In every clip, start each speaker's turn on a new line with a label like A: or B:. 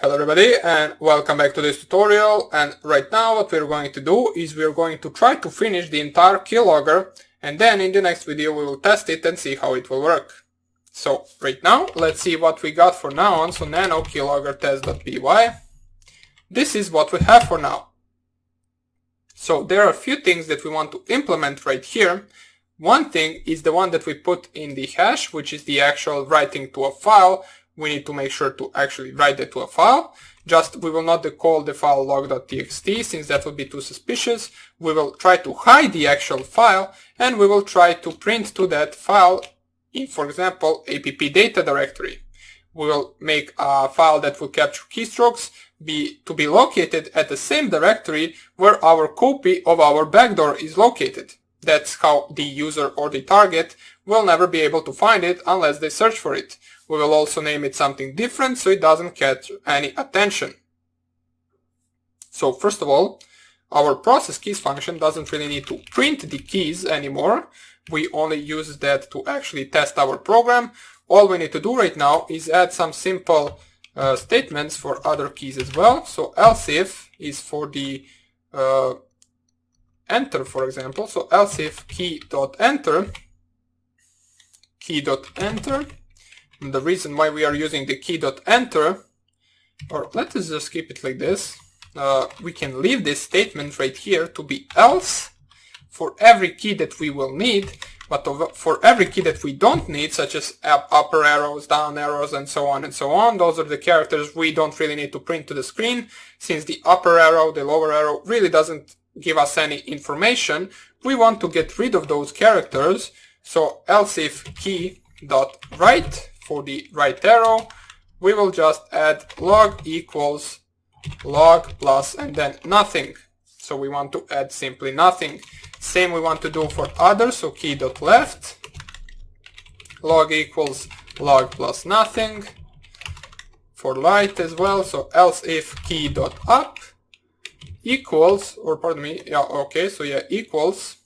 A: Hello everybody and welcome back to this tutorial, and right now what we're going to do is we're going to try to finish the entire keylogger, and then in the next video we will test it and see how it will work. So right now let's see what we got for now on. So nano keylogger test.py. This is what we have for now. So there are a few things that we want to implement right here. One thing is the one that we put in the hash, which is the actual writing to a file. We need to make sure to actually write it to a file. Just we will not call the file log.txt since that would be too suspicious. We will try to hide the actual file and we will try to print to that file in, for example, app data directory. We will make a file that will capture keystrokes to be located at the same directory where our copy of our backdoor is located. That's how the user or the target will never be able to find it unless they search for it. We will also name it something different so it doesn't catch any attention. So first of all, our process keys function doesn't really need to print the keys anymore. We only use that to actually test our program. All we need to do right now is add some simple statements for other keys as well. So else if is for the enter, for example. So else if key.enter. And the reason why we are using the key.enter, or let us just keep it like this, we can leave this statement right here to be else for every key that we will need, but for every key that we don't need, such as upper arrows, down arrows, and so on, those are the characters we don't really need to print to the screen, since the upper arrow, the lower arrow really doesn't give us any information. We want to get rid of those characters, so else if key.write for the right arrow, we will just add log equals log plus and then nothing. So we want to add simply nothing. Same we want to do for others, so key.left, log equals log plus nothing. For right as well, so else if key.up equals, or pardon me, equals,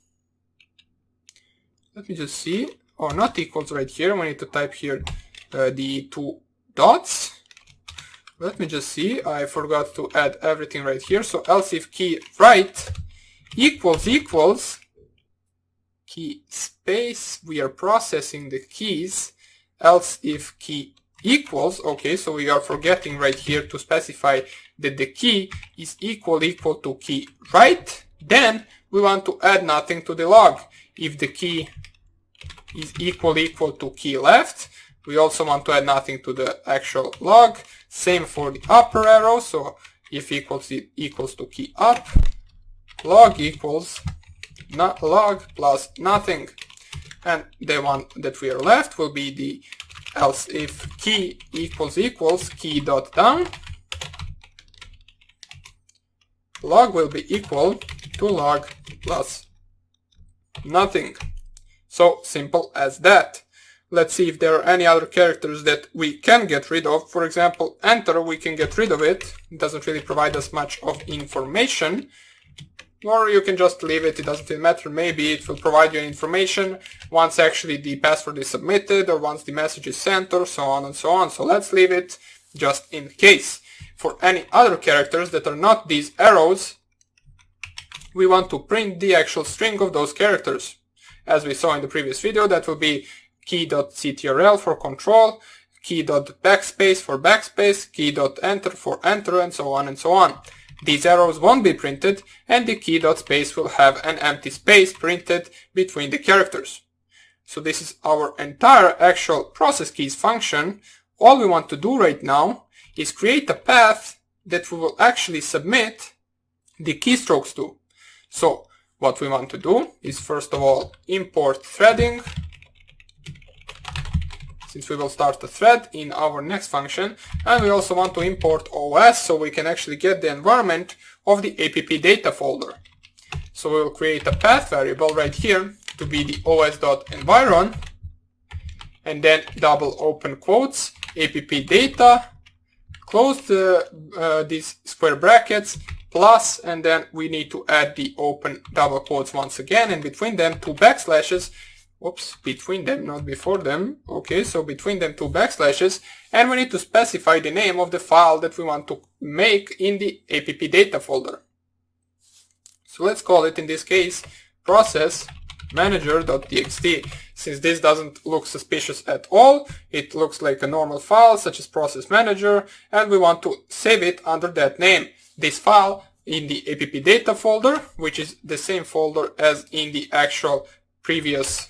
A: let me just see, or not equals right here, we need to type here the two dots. Let me just see, I forgot to add everything right here. So else if key right equals key space, we are processing the keys, else if key equals, okay, so we are forgetting right here to specify that the key is equal to key right, then we want to add nothing to the log. If the key is equal to key left, we also want to add nothing to the actual log. Same for the upper arrow, so if equals to key up, log equals log plus nothing. And the one that we are left will be the else if key equals key dot down, log will be equal to log plus nothing. So simple as that. Let's see if there are any other characters that we can get rid of. For example, enter, we can get rid of it. It doesn't really provide us much of information. Or you can just leave it, it doesn't really matter. Maybe it will provide you information once actually the password is submitted or once the message is sent or so on and so on. So let's leave it just in case. For any other characters that are not these arrows, we want to print the actual string of those characters. As we saw in the previous video, that will be key.ctrl for control, key.backspace for backspace, key.enter for enter, and so on. These arrows won't be printed, and the key.space will have an empty space printed between the characters. So this is our entire actual process keys function. All we want to do right now is create a path that we will actually submit the keystrokes to. So what we want to do is first of all import threading, since we will start a thread in our next function, and we also want to import OS so we can actually get the environment of the app data folder. So we will create a path variable right here to be the os.environ, and then double open quotes, app data, close these square brackets, plus, and then we need to add the open double quotes once again, and between them two backslashes, Oops, between them, not before them. Okay, so between them two backslashes, and we need to specify the name of the file that we want to make in the app data folder. So let's call it in this case process manager.txt. Since this doesn't look suspicious at all, it looks like a normal file such as process manager, and we want to save it under that name. This file in the app data folder, which is the same folder as in the actual previous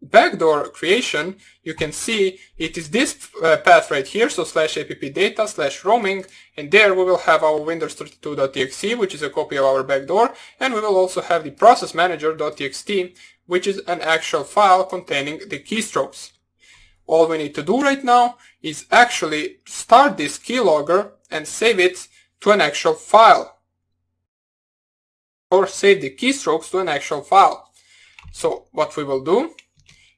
A: backdoor creation. You can see it is this path right here, so /appdata/roaming, and there we will have our windows32.txt, which is a copy of our backdoor, and we will also have the process manager.txt, which is an actual file containing the keystrokes. All we need to do right now is actually start this keylogger and save it to an actual file, or save the keystrokes to an actual file. So what we will do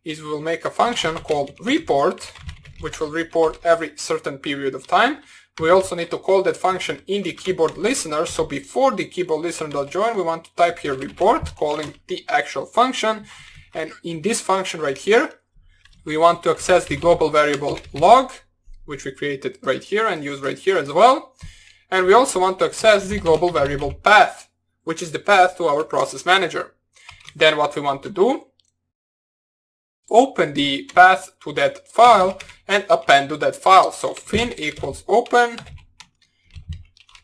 A: is we will make a function called report, which will report every certain period of time. We also need to call that function in the keyboard listener, so before the keyboard listener.join we want to type here report, calling the actual function, and in this function right here we want to access the global variable log, which we created right here and use right here as well, and we also want to access the global variable path, which is the path to our process manager. Then what we want to do, open the path to that file and append to that file. So fin equals open,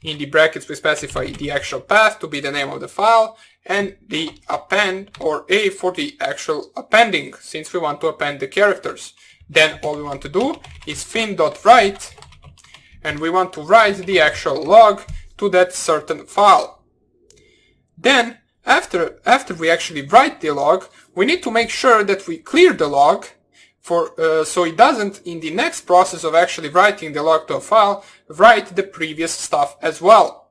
A: in the brackets we specify the actual path to be the name of the file, and the append, or a for the actual appending, since we want to append the characters. Then all we want to do is fin.write, and we want to write the actual log to that certain file. Then after we actually write the log, we need to make sure that we clear the log so it doesn't, in the next process of actually writing the log to a file, write the previous stuff as well.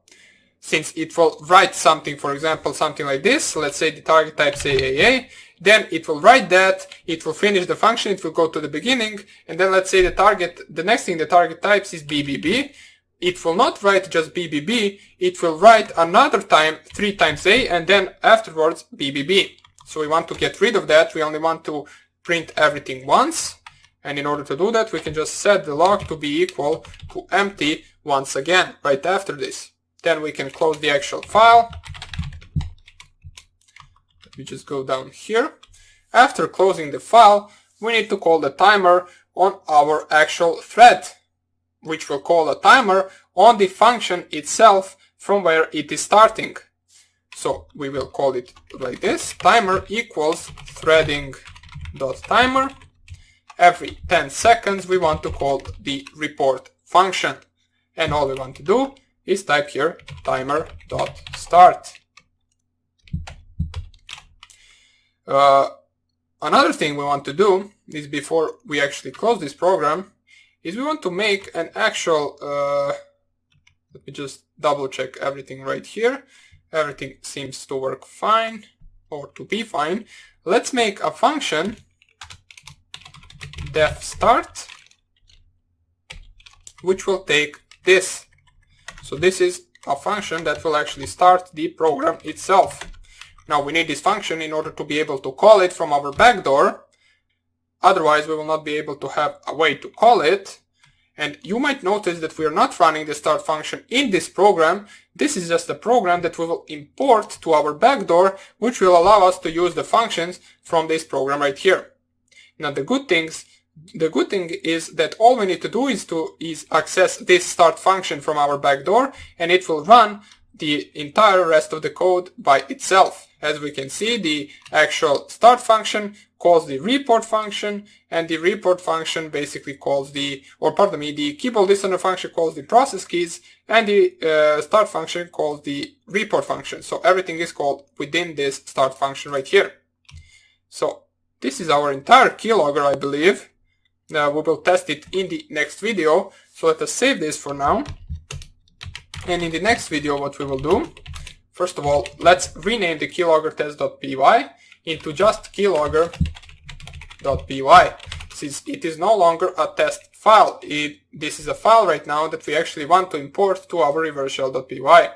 A: Since it will write something, for example, something like this, let's say the target types AAA, then it will write that, it will finish the function, it will go to the beginning, and then let's say the next thing the target types is BBB. It will not write just BBB, it will write another time 3 times A, and then afterwards BBB. So we want to get rid of that, we only want to print everything once, and in order to do that we can just set the log to be equal to empty once again, right after this. Then we can close the actual file. Let me just go down here. After closing the file, we need to call the timer on our actual thread, which will call a timer on the function itself from where it is starting. So we will call it like this, timer equals threading.timer. Every 10 seconds we want to call the report function, and all we want to do is type here timer.start. Another thing we want to do is, before we actually close this program, is we want to make an actual, let me just double check everything right here. Everything seems to work fine, or to be fine. Let's make a function def start, which will take this. So this is a function that will actually start the program itself. Now we need this function in order to be able to call it from our backdoor. Otherwise we will not be able to have a way to call it. And you might notice that we are not running the start function in this program. This is just a program that we will import to our backdoor, which will allow us to use the functions from this program right here. Now the good thing is that all we need to do is access this start function from our backdoor, and it will run the entire rest of the code by itself. As we can see, the actual start function calls the report function, and the report function basically calls the keyboard listener function calls the process keys, and the start function calls the report function. So everything is called within this start function right here. So this is our entire keylogger, I believe. Now we will test it in the next video. So let us save this for now. And in the next video what we will do, first of all, let's rename the keylogger test.py into just keylogger.py, since it is no longer a test file. This is a file right now that we actually want to import to our reverse shell.py,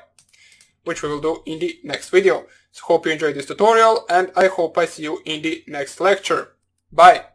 A: which we will do in the next video. So hope you enjoyed this tutorial, and I hope I see you in the next lecture. Bye!